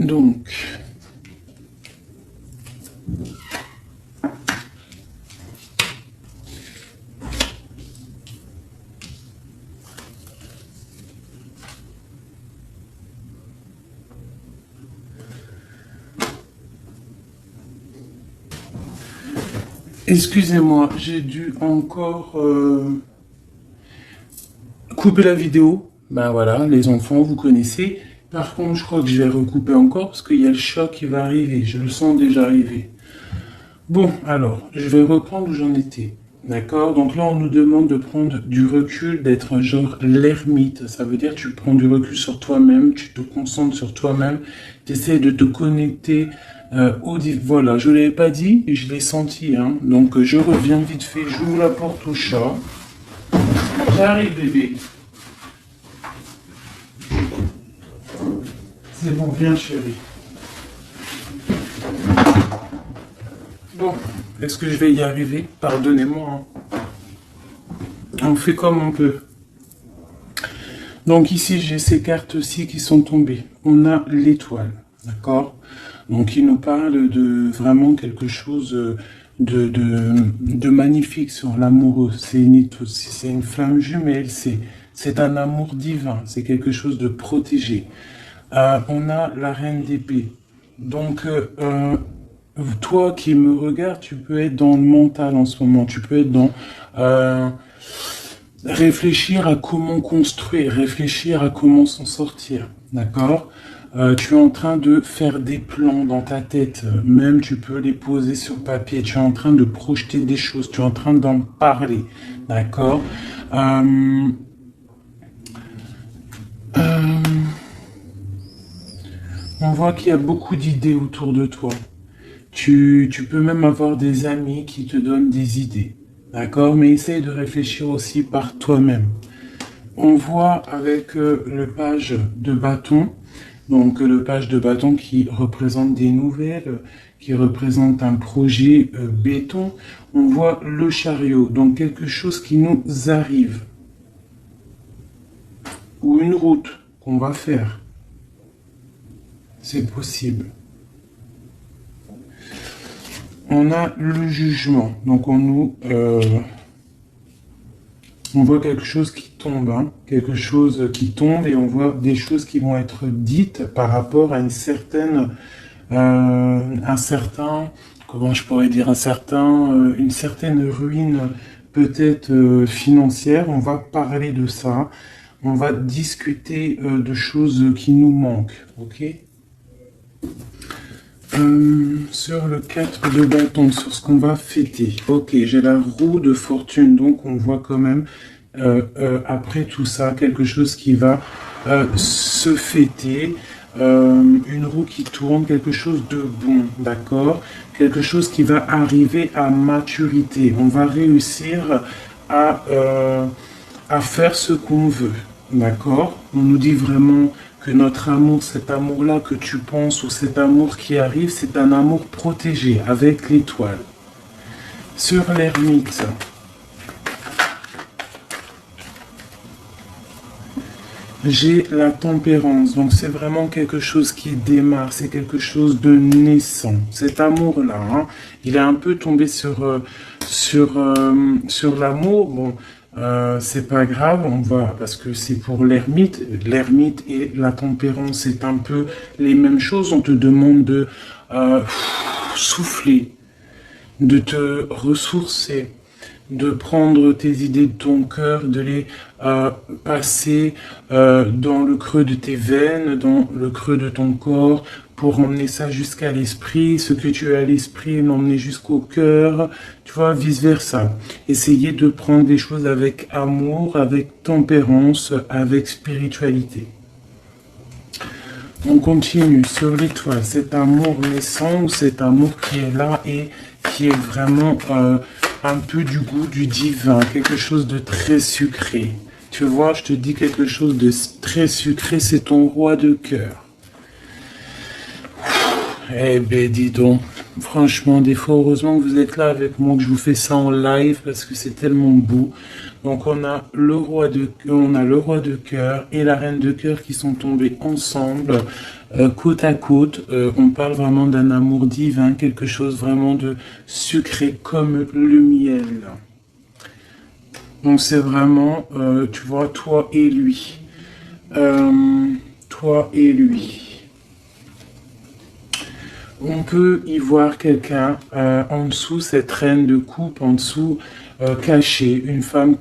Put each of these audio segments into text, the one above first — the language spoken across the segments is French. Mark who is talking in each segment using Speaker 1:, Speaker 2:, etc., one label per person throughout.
Speaker 1: Donc, excusez-moi, j'ai dû encore couper la vidéo. Ben voilà, les enfants, vous connaissez. Par contre, je crois que je vais recouper encore parce qu'il y a le choc qui va arriver. Je le sens déjà arriver. Bon, alors, je vais reprendre où j'en étais. D'accord? Donc là, on nous demande de prendre du recul, d'être un genre l'ermite. Ça veut dire que tu prends du recul sur toi-même, tu te concentres sur toi-même, tu essaies de te connecter Voilà, je ne l'avais pas dit, je l'ai senti. Hein. Donc, je reviens vite fait, j'ouvre la porte au chat. J'arrive, bébé. C'est bon, viens, chérie. Bon, est-ce que je vais y arriver? Pardonnez-moi. Hein. On fait comme on peut. Donc ici, j'ai ces cartes-ci qui sont tombées. On a l'étoile, d'accord? Donc il nous parle de vraiment quelque chose de magnifique sur l'amoureux. C'est une flamme jumelle, c'est un amour divin, c'est quelque chose de protégé. On a la reine d'épée. Donc, toi qui me regardes, tu peux être dans le mental en ce moment. Tu peux être dans réfléchir à comment construire, réfléchir à comment s'en sortir. D'accord? Tu es en train de faire des plans dans ta tête. Même tu peux les poser sur papier. Tu es en train de projeter des choses. Tu es en train d'en parler. D'accord? On voit qu'il y a beaucoup d'idées autour de toi. Tu peux même avoir des amis qui te donnent des idées. D'accord? Mais essaye de réfléchir aussi par toi-même. On voit avec le page de bâton, donc le page de bâton qui représente des nouvelles, qui représente un projet béton. On voit le chariot, donc quelque chose qui nous arrive. Ou une route qu'on va faire. C'est possible. On a le jugement. Donc on voit quelque chose qui tombe, hein, quelque chose qui tombe et on voit des choses qui vont être dites par rapport à une certaine, comment je pourrais dire, une certaine ruine peut-être financière. On va parler de ça. On va discuter de choses qui nous manquent, ok? Sur le 4 de bâton, sur ce qu'on va fêter. Ok, j'ai la roue de fortune, donc on voit quand même, après tout ça, quelque chose qui va se fêter. Une roue qui tourne, quelque chose de bon, d'accord? Quelque chose qui va arriver à maturité. On va réussir à faire ce qu'on veut, d'accord? On nous dit vraiment que notre amour, cet amour-là que tu penses ou cet amour qui arrive, c'est un amour protégé avec l'étoile. Sur l'ermite, j'ai la tempérance, donc c'est vraiment quelque chose qui démarre, c'est quelque chose de naissant. Cet amour-là, hein, il est un peu tombé sur l'amour, bon. C'est pas grave, on va, parce que c'est pour l'ermite. L'ermite et la tempérance, c'est un peu les mêmes choses. On te demande de souffler, de te ressourcer, de prendre tes idées de ton cœur, de les passer dans le creux de tes veines, dans le creux de ton corps, pour emmener ça jusqu'à l'esprit, ce que tu as à l'esprit, l'emmener jusqu'au cœur, tu vois, vice-versa. Essayer de prendre des choses avec amour, avec tempérance, avec spiritualité. On continue sur l'étoile, cet amour naissant, ou cet amour qui est là et qui est vraiment un peu du goût du divin, quelque chose de très sucré. Tu vois, je te dis quelque chose de très sucré, c'est ton roi de cœur. Eh ben dis donc, franchement, des fois, heureusement que vous êtes là avec moi, que je vous fais ça en live, parce que c'est tellement beau. Donc on a le roi de cœur et la reine de cœur qui sont tombés ensemble, côte à côte. On parle vraiment d'un amour divin, quelque chose vraiment de sucré comme le miel. Donc c'est vraiment, tu vois, toi et lui. Toi et lui. On peut y voir quelqu'un en dessous, cette reine de coupe, en dessous, cachée, une femme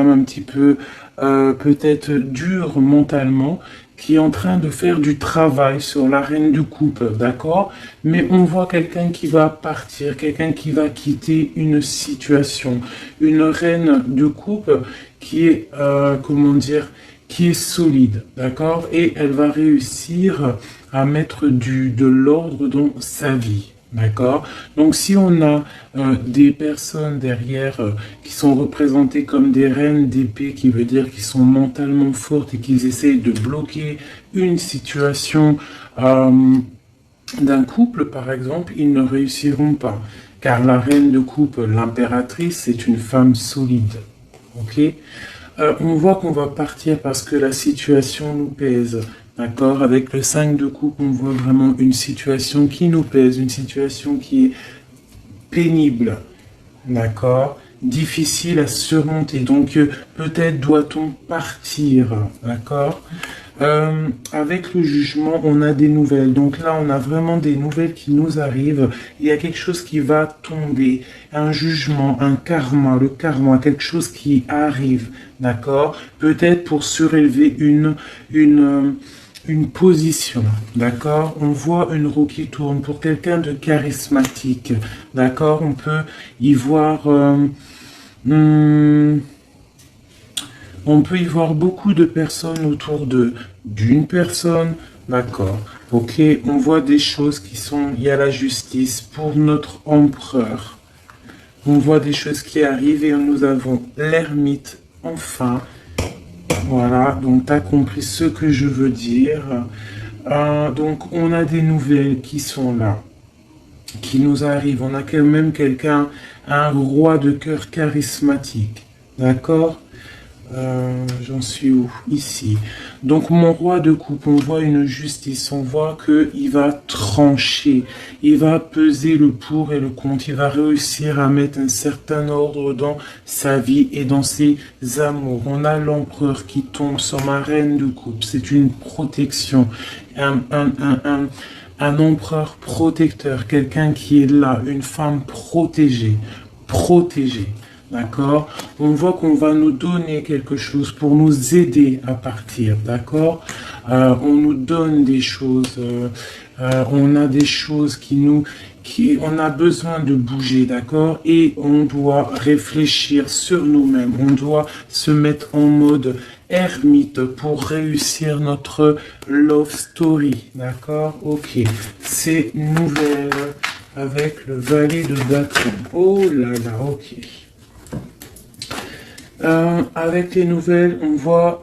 Speaker 1: un petit peu peut-être dure mentalement, qui est en train de faire du travail sur la reine de coupe, d'accord? Mais on voit quelqu'un qui va partir, quelqu'un qui va quitter une situation, une reine de coupe qui est, comment dire, qui est solide, d'accord? Et elle va réussir à mettre de l'ordre dans sa vie, d'accord? Donc si on a des personnes derrière qui sont représentées comme des reines d'épée, qui veut dire qu'ils sont mentalement fortes et qu'ils essayent de bloquer une situation d'un couple, par exemple, ils ne réussiront pas. Car la reine de coupe, l'impératrice, c'est une femme solide, ok? On voit qu'on va partir parce que la situation nous pèse. D'accord? Avec le 5 de coupe, on voit vraiment une situation qui nous pèse, une situation qui est pénible. D'accord? Difficile à surmonter. Donc, peut-être doit-on partir. D'accord? Avec le jugement, on a des nouvelles. Donc là, on a vraiment des nouvelles qui nous arrivent. Il y a quelque chose qui va tomber. Un jugement, un karma, le karma, quelque chose qui arrive. D'accord? Peut-être pour surélever une position, d'accord? On voit une roue qui tourne pour quelqu'un de charismatique, d'accord? On peut y voir... on peut y voir beaucoup de personnes autour d'une personne, d'accord? Ok, on voit des choses qui sont... Il y a la justice pour notre empereur. On voit des choses qui arrivent et nous avons l'ermite, enfin. Voilà, donc tu as compris ce que je veux dire. Donc on a des nouvelles qui sont là, qui nous arrivent. On a quand même quelqu'un, un roi de cœur charismatique, d'accord? J'en suis où? Ici. Donc mon roi de coupe, on voit une justice, on voit qu'il va trancher, il va peser le pour et le contre, il va réussir à mettre un certain ordre dans sa vie et dans ses amours. On a l'empereur qui tombe sur ma reine de coupe, c'est une protection, un empereur protecteur, quelqu'un qui est là, une femme protégée, protégée. D'accord? On voit qu'on va nous donner quelque chose pour nous aider à partir. D'accord? On nous donne des choses. On a des choses on a besoin de bouger. D'accord? Et on doit réfléchir sur nous-mêmes. On doit se mettre en mode ermite pour réussir notre love story. D'accord? Ok. C'est nouvelle avec le valet de bâton. Oh là là, ok. Avec les nouvelles, on voit,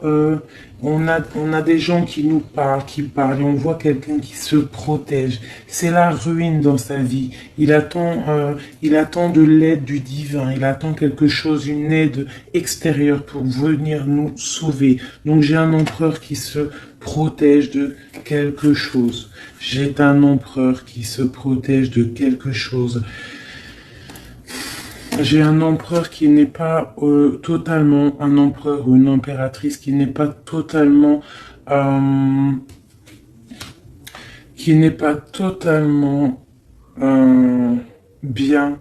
Speaker 1: on a des gens qui nous parlent, et on voit quelqu'un qui se protège. C'est la ruine dans sa vie. Il attend de l'aide du divin. Il attend quelque chose, une aide extérieure pour venir nous sauver. Donc j'ai un empereur qui se protège de quelque chose. J'ai un empereur qui se protège de quelque chose. J'ai un empereur qui n'est pas totalement, un empereur ou une impératrice qui n'est pas totalement, bien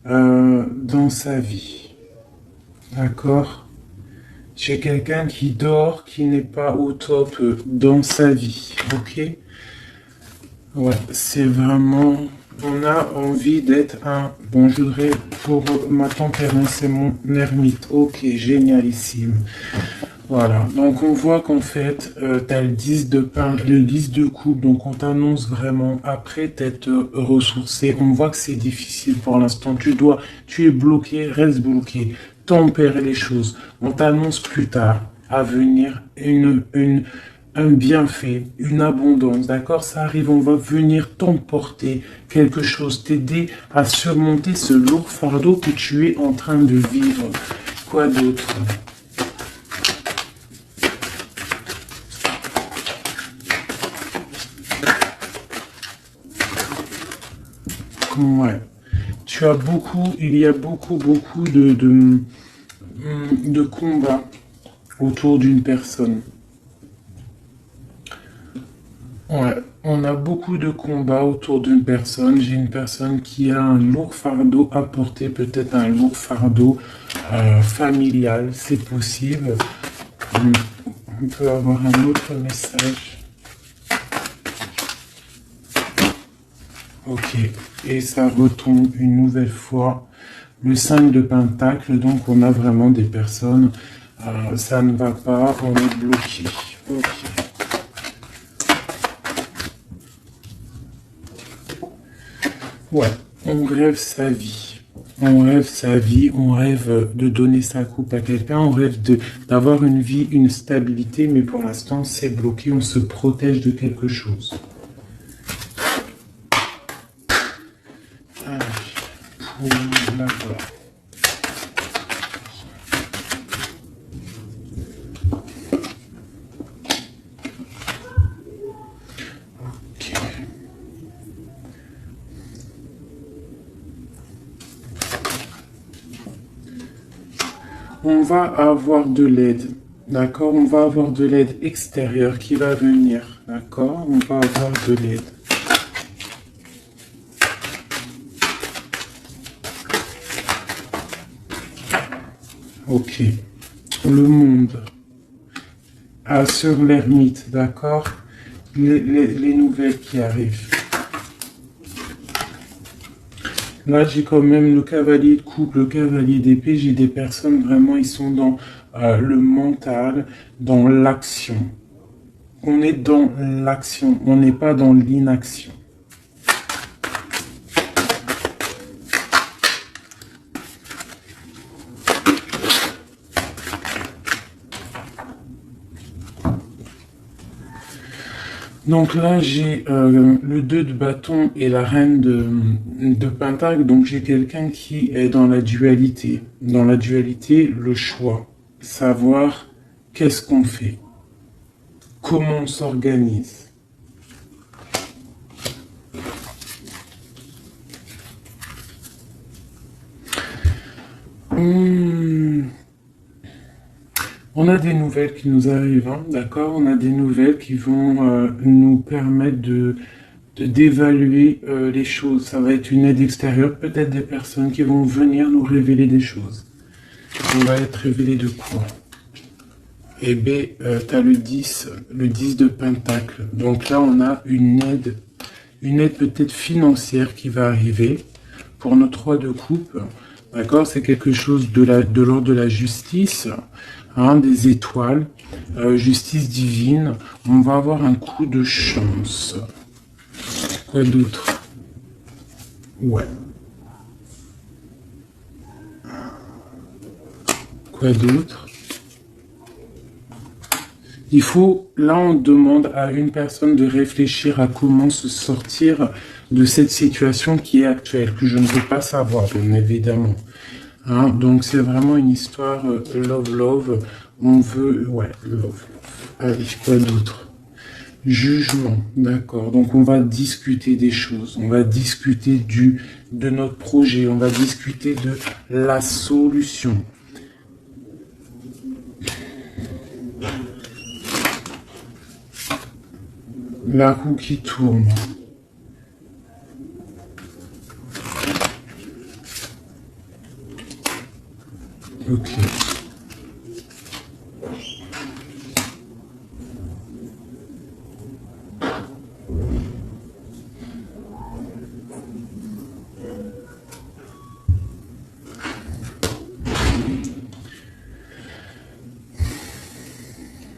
Speaker 1: dans sa vie. D'accord? J'ai quelqu'un qui dort, qui n'est pas au top dans sa vie. Ok? Ouais, c'est vraiment... On a envie d'être un... Bon, je voudrais, pour ma tempérance, c'est mon ermite. Ok, génialissime. Voilà, donc on voit qu'en fait, tu as le 10 de pain, le 10 de coupe, donc on t'annonce vraiment, après t'être ressourcé, on voit que c'est difficile pour l'instant, tu es bloqué, reste bloqué, tempère les choses. On t'annonce plus tard, à venir, un bienfait, une abondance, d'accord? Ça arrive, on va venir t'emporter quelque chose, t'aider à surmonter ce lourd fardeau que tu es en train de vivre. Quoi d'autre? Ouais. Tu as beaucoup, il y a beaucoup de combats autour d'une personne. Ouais, on a beaucoup de combats autour d'une personne. J'ai une personne qui a un lourd fardeau à porter, peut-être un lourd fardeau familial, c'est possible. On peut avoir un autre message. Ok, et ça retombe une nouvelle fois. Le 5 de Pentacle, donc on a vraiment des personnes, ça ne va pas, on est bloqué. Ok. Ouais, on rêve sa vie. On rêve sa vie, on rêve de donner sa coupe à quelqu'un, on rêve d'avoir une vie, une stabilité, mais pour l'instant c'est bloqué, on se protège de quelque chose. D'accord. Ok. On va avoir de l'aide, d'accord? On va avoir de l'aide extérieure qui va venir, d'accord? On va avoir de l'aide. Ok. Le monde. Ah, sur l'ermite, d'accord? Les nouvelles qui arrivent. Là, j'ai quand même le cavalier de coupe, le cavalier d'épée. J'ai des personnes, vraiment, ils sont dans le mental, dans l'action. On est dans l'action, on n'est pas dans l'inaction. Donc là, j'ai le 2 de bâton et la reine de pentacle. Donc j'ai quelqu'un qui est dans la dualité. Dans la dualité, le choix. Savoir qu'est-ce qu'on fait. Comment on s'organise. On a des nouvelles qui nous arrivent, hein, d'accord? On a des nouvelles qui vont nous permettre d'évaluer les choses. Ça va être une aide extérieure, peut-être des personnes qui vont venir nous révéler des choses. On va être révélé de quoi? Et B, tu as le 10 de pentacle. Donc là, on a une aide peut-être financière qui va arriver pour notre 3 de coupe. D'accord? C'est quelque chose de l'ordre de la justice. Hein, des étoiles, justice divine, on va avoir un coup de chance. Quoi d'autre? Ouais. Quoi d'autre? Il faut, là on demande à une personne de réfléchir à comment se sortir de cette situation qui est actuelle, que je ne veux pas savoir, bien évidemment. Hein, donc c'est vraiment une histoire love. On veut... Ouais, love. Allez, quoi d'autre? Jugement, d'accord. Donc on va discuter des choses. On va discuter de notre projet. On va discuter de la solution. La roue qui tourne. Ok.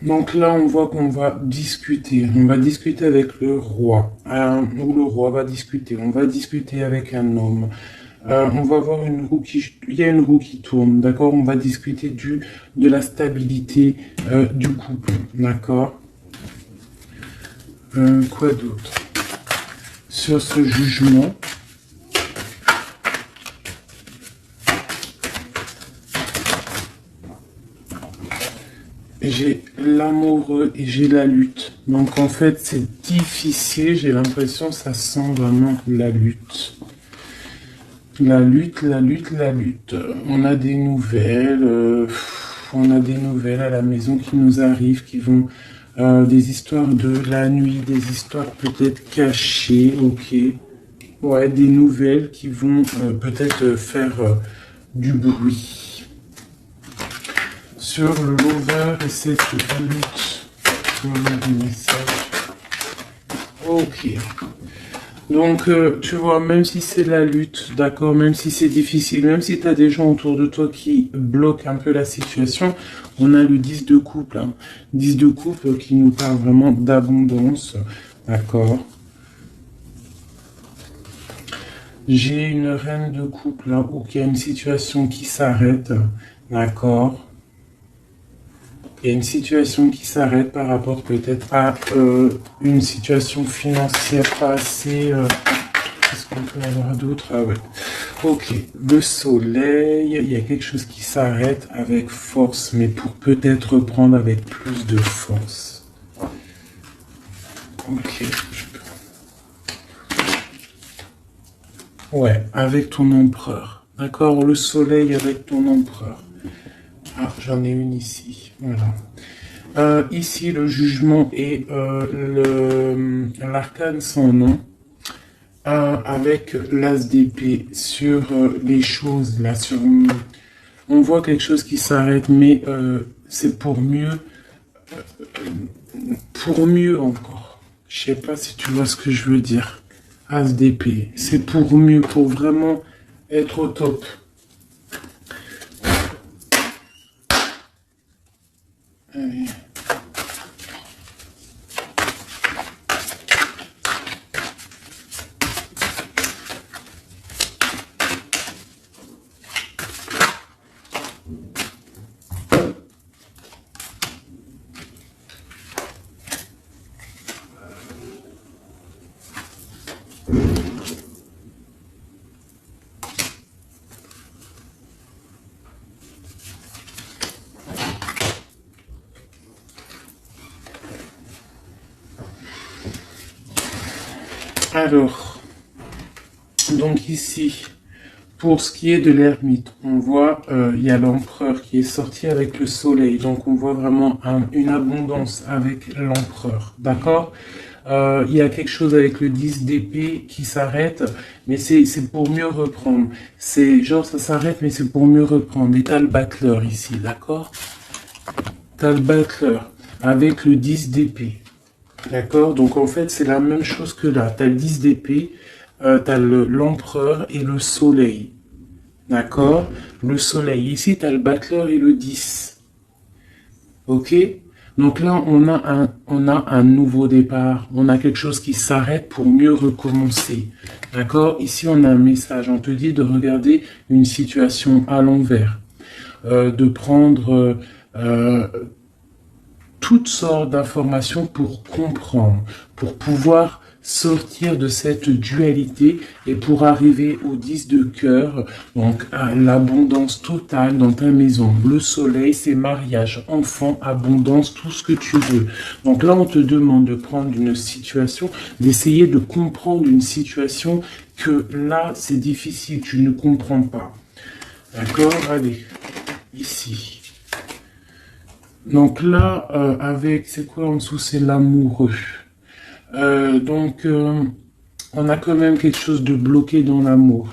Speaker 1: Donc là, on voit qu'on va discuter. On va discuter avec le roi. Ou le roi va discuter. On va discuter avec un homme. On va voir une roue il y a une roue qui tourne, d'accord? On va discuter de la stabilité du couple, d'accord? Quoi d'autre? Sur ce jugement. j'ai l'amoureux et j'ai la lutte. Donc en fait, c'est difficile. J'ai l'impression que ça sent vraiment la lutte. La lutte, la lutte, la lutte. On a des nouvelles. On a des nouvelles à la maison qui nous arrivent, qui vont... des histoires de la nuit, des histoires peut-être cachées, ok. Ouais, des nouvelles qui vont peut-être faire du bruit. Sur le lover et cette lutte. Sur le message. Ok. Donc, tu vois, même si c'est la lutte, d'accord, même si c'est difficile, même si tu as des gens autour de toi qui bloquent un peu la situation, on a le 10 de couple. Hein. 10 de couple qui nous parle vraiment d'abondance, d'accord. J'ai une reine de couple, là, où il y a une situation qui s'arrête, d'accord. Il y a une situation qui s'arrête par rapport peut-être à une situation financière pas assez... Qu'est-ce qu'on peut avoir d'autre? Ah ouais. Ok. Le soleil, il y a quelque chose qui s'arrête avec force, mais pour peut-être reprendre avec plus de force. Ok. Ouais, avec ton empereur. D'accord? Le soleil avec ton empereur. Ah, j'en ai une ici. Voilà. Ici, le jugement et l'arcane sans nom. Avec l'as d'épée sur les choses, là, sur... On voit quelque chose qui s'arrête, mais c'est pour mieux encore. Je sais pas si tu vois ce que je veux dire. As d'épée, c'est pour mieux, pour vraiment être au top. Allez. Alors, donc ici, pour ce qui est de l'ermite, on voit, il y a l'empereur qui est sorti avec le soleil. Donc, on voit vraiment une abondance avec l'empereur. D'accord? Il y a quelque chose avec le 10 d'épée qui s'arrête, mais c'est pour mieux reprendre. C'est genre, ça s'arrête, mais c'est pour mieux reprendre. Et t'as le battleur ici, d'accord? T'as le battleur avec le 10 d'épée. D'accord? Donc en fait, c'est la même chose que là. Tu as le 10 d'épée, tu as l'empereur et le soleil. D'accord? Le soleil. Ici, tu as le battleur et le 10. Ok? Donc là, on a un nouveau départ. On a quelque chose qui s'arrête pour mieux recommencer. D'accord? Ici, on a un message. On te dit de regarder une situation à l'envers. De prendre... toutes sortes d'informations pour comprendre, pour pouvoir sortir de cette dualité et pour arriver au 10 de cœur, donc à l'abondance totale dans ta maison. Le soleil, c'est mariage, enfant, abondance, tout ce que tu veux. Donc là, on te demande de prendre une situation, d'essayer de comprendre une situation que là, c'est difficile, tu ne comprends pas. D'accord? Allez, ici. Donc là, avec, c'est quoi en dessous? C'est l'amoureux. Donc, on a quand même quelque chose de bloqué dans l'amour.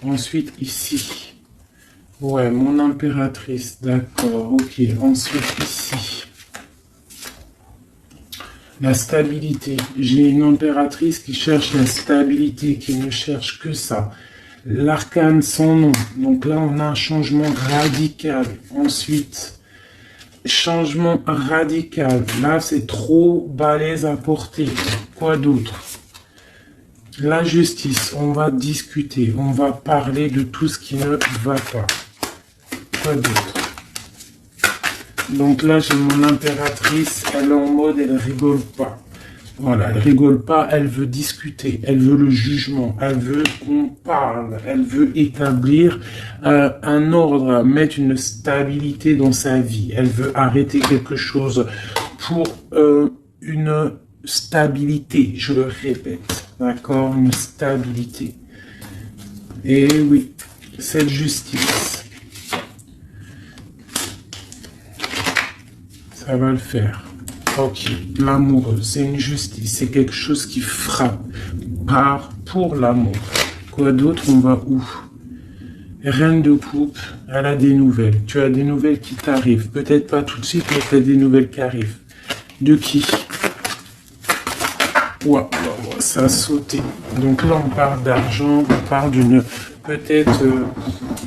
Speaker 1: Ensuite, ici. Ouais, mon impératrice, d'accord, ok. Ensuite, ici. La stabilité. J'ai une impératrice qui cherche la stabilité, qui ne cherche que ça. L'arcane sans nom. Donc là, on a un changement radical. Ensuite... changement radical. Là, c'est trop balèze à porter. Quoi d'autre? La justice. On va discuter. On va parler de tout ce qui ne va pas. Quoi d'autre? Donc là, j'ai mon impératrice. Elle est en mode, elle rigole pas. Voilà, elle rigole pas, elle veut discuter, elle veut le jugement, elle veut qu'on parle, elle veut établir un ordre, mettre une stabilité dans sa vie, elle veut arrêter quelque chose pour une stabilité, je le répète, d'accord, une stabilité. Et oui, cette justice, ça va le faire. Ok, l'amour, c'est une justice, c'est quelque chose qui frappe par pour l'amour. Quoi d'autre, on va où? Reine de coupe, elle a des nouvelles. Tu as des nouvelles qui t'arrivent. Peut-être pas tout de suite, mais tu as des nouvelles qui arrivent. De qui? Waouh, ça a sauté. Donc là, on parle d'argent, on parle d'une peut-être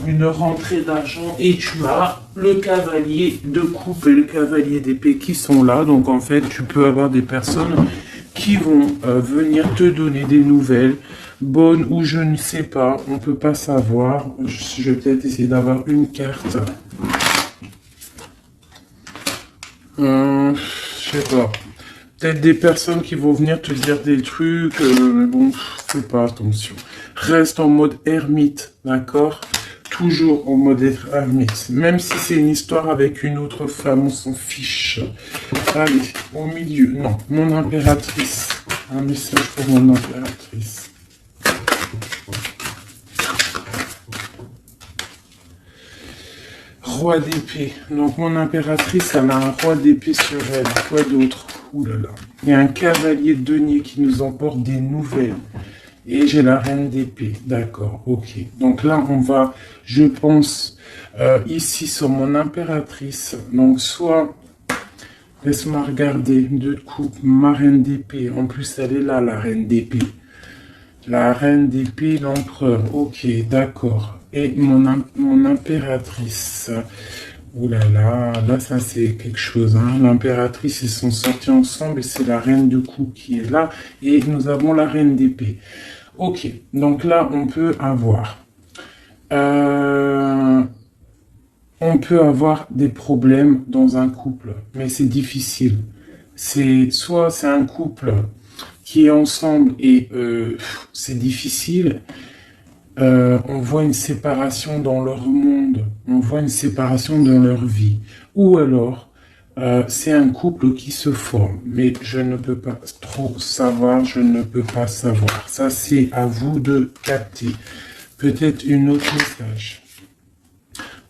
Speaker 1: une rentrée d'argent et tu as le cavalier de coupe et le cavalier d'épée qui sont là. Donc en fait, tu peux avoir des personnes qui vont venir te donner des nouvelles, bonnes ou je ne sais pas, on peut pas savoir. Je vais peut-être essayer d'avoir une carte. Je sais pas. Peut-être des personnes qui vont venir te dire des trucs, mais bon, fais pas attention. Reste en mode ermite, d'accord? Toujours en mode ermite. Même si c'est une histoire avec une autre femme, on s'en fiche. Allez, au milieu. Non, mon impératrice. Un message pour mon impératrice. Roi d'épée. Donc mon impératrice, elle a un roi d'épée sur elle. Quoi d'autre? Ouh là là. Il y a un cavalier de denier qui nous emporte des nouvelles. Et j'ai la reine d'épée. D'accord, ok. Donc là, on va, je pense, ici sur mon impératrice. Donc soit, laisse-moi regarder, deux coupes, ma reine d'épée. En plus, elle est là, la reine d'épée. La reine d'épée, l'empereur. Ok, d'accord. Et mon impératrice. Ouh là là, là ça c'est quelque chose. Hein. L'impératrice, ils sont sortis ensemble et c'est la reine de coupe qui est là. Et nous avons la reine d'épée. Ok, donc là on peut avoir... on peut avoir des problèmes dans un couple, mais c'est difficile. Soit c'est un couple qui est ensemble et c'est difficile. On voit une séparation dans leur monde, on voit une séparation dans leur vie. Ou alors, c'est un couple qui se forme, mais je ne peux pas trop savoir, je ne peux pas savoir. Ça, c'est à vous de capter. Peut-être une autre message.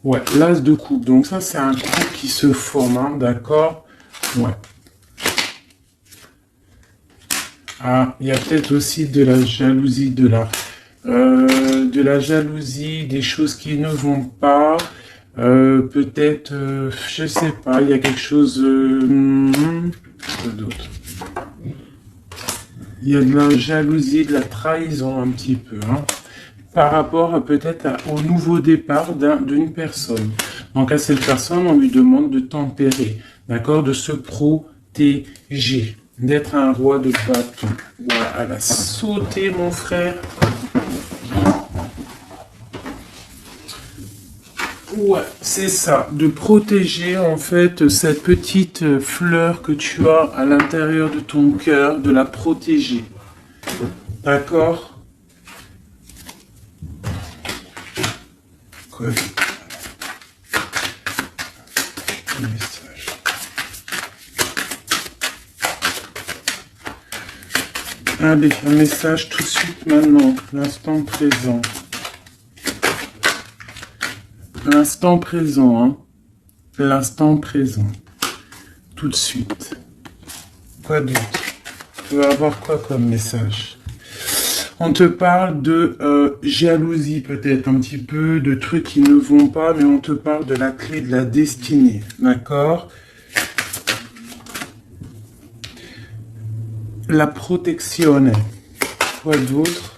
Speaker 1: Ouais, l'as de coupe. Donc ça, c'est un couple qui se forme, hein, d'accord? Ouais. Ah, il y a peut-être aussi de la jalousie, de la jalousie, des choses qui ne vont pas, peut-être, je sais pas, il y a quelque chose d'autre. Il y a de la jalousie, de la trahison un petit peu, hein, par rapport peut-être au nouveau départ d'une personne. Donc à cette personne, on lui demande de tempérer, d'accord, de se protéger, d'être un roi de bâton. Voilà, elle a sauté, mon frère. Ouais, c'est ça, de protéger en fait cette petite fleur que tu as à l'intérieur de ton cœur, de la protéger. D'accord? Quoi? Un message. Allez, un message tout de suite maintenant, l'instant présent. L'instant présent, hein. L'instant présent. Tout de suite. Quoi d'autre? Tu vas avoir quoi comme message? On te parle de jalousie peut-être un petit peu, de trucs qui ne vont pas, mais on te parle de la clé de la destinée. D'accord? La protection. Quoi d'autre?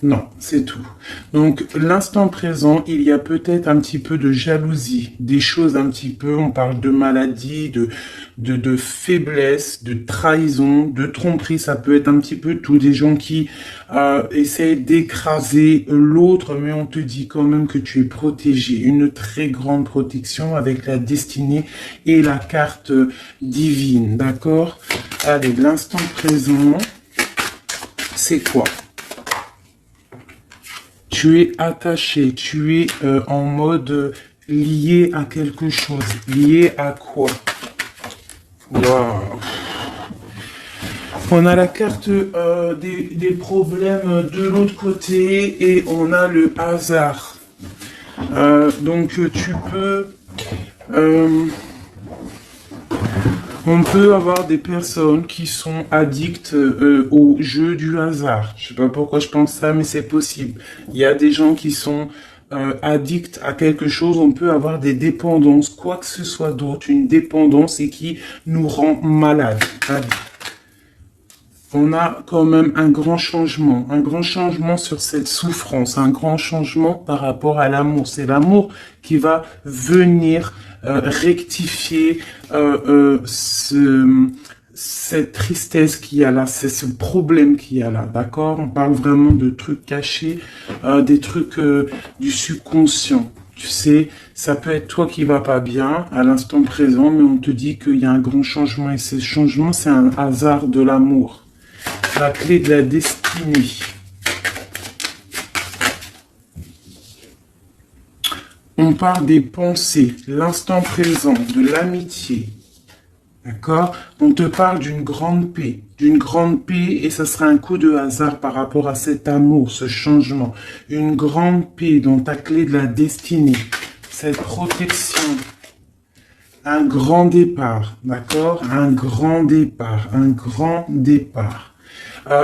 Speaker 1: Non, c'est tout. Donc, l'instant présent, il y a peut-être un petit peu de jalousie, des choses un petit peu, on parle de maladie, de faiblesse, de trahison, de tromperie, ça peut être un petit peu tout, des gens qui essayent d'écraser l'autre, mais on te dit quand même que tu es protégé, une très grande protection avec la destinée et la carte divine, d'accord? Allez, l'instant présent, c'est quoi? Tu es attaché, tu es en mode lié à quelque chose. Lié à quoi? Wow. On a la carte des problèmes de l'autre côté et on a le hasard. Donc tu peux... on peut avoir des personnes qui sont addictes au jeu du hasard. Je sais pas pourquoi je pense ça, mais c'est possible. Il y a des gens qui sont addicts à quelque chose. On peut avoir des dépendances, quoi que ce soit d'autre, une dépendance et qui nous rend malades. Allez. On a quand même un grand changement sur cette souffrance, un grand changement par rapport à l'amour. C'est l'amour qui va venir rectifier cette tristesse qu'il y a là, c'est ce problème qu'il y a là, d'accord? On parle vraiment de trucs cachés, des trucs du subconscient. Tu sais, ça peut être toi qui vas pas bien à l'instant présent, mais on te dit qu'il y a un grand changement et ce changement, c'est un hasard de l'amour. La clé de la destinée. On parle des pensées, l'instant présent, de l'amitié. D'accord? On te parle d'une grande paix et ça sera un coup de hasard par rapport à cet amour, ce changement. Une grande paix dans ta clé de la destinée. Cette protection. Un grand départ, d'accord? Un grand départ.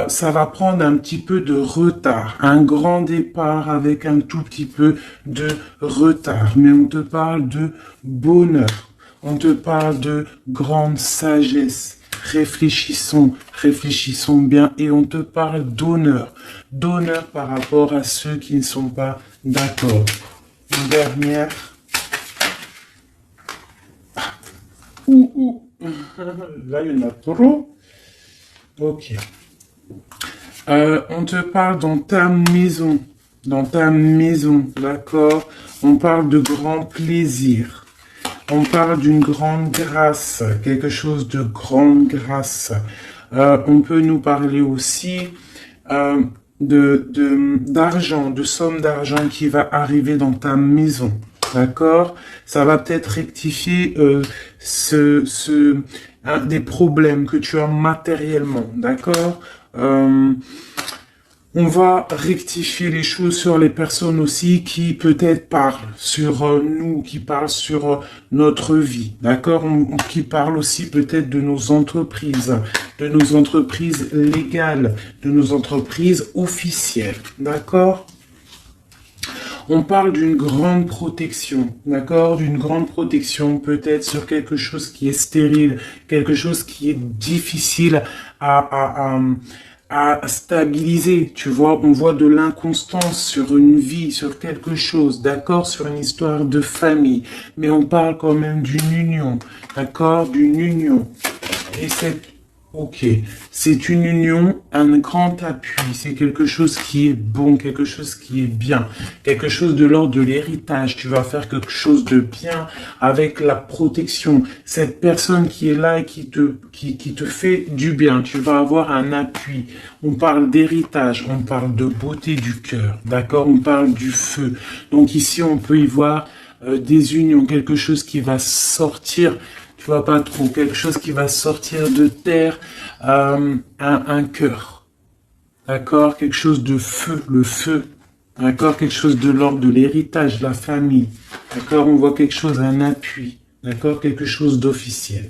Speaker 1: Ça va prendre un petit peu de retard, un grand départ avec un tout petit peu de retard, mais on te parle de bonheur, on te parle de grande sagesse. Réfléchissons bien et on te parle d'honneur, par rapport à ceux qui ne sont pas d'accord. Une dernière. Là, il y en a trop. Ok. On te parle dans ta maison, d'accord? On parle de grand plaisir. On parle d'une grande grâce, quelque chose de grande grâce. On peut nous parler aussi d'argent, de somme d'argent qui va arriver dans ta maison. D'accord? Ça va peut-être rectifier des problèmes que tu as matériellement. D'accord? On va rectifier les choses sur les personnes aussi qui peut-être parlent sur nous, qui parlent sur notre vie. D'accord? Qui parlent aussi peut-être de nos entreprises légales, de nos entreprises officielles. D'accord? On parle d'une grande protection, d'accord? D'une grande protection peut-être sur quelque chose qui est stérile, quelque chose qui est difficile à stabiliser, tu vois? On voit de l'inconstance sur une vie, sur quelque chose, d'accord? Sur une histoire de famille, mais on parle quand même d'une union, d'accord? D'une union. Et c'est une union, un grand appui, c'est quelque chose qui est bon, quelque chose qui est bien, quelque chose de l'ordre de l'héritage. Tu vas faire quelque chose de bien avec la protection. Cette personne qui est là et qui te fait du bien, tu vas avoir un appui. On parle d'héritage, on parle de beauté du cœur, d'accord? On parle du feu. Donc ici, on peut y voir des unions, quelque chose qui va sortir. Tu vois pas trop, quelque chose qui va sortir de terre, un cœur, d'accord, quelque chose de feu, le feu, d'accord, quelque chose de l'ordre de l'héritage, la famille, d'accord, on voit quelque chose, un appui, d'accord, quelque chose d'officiel.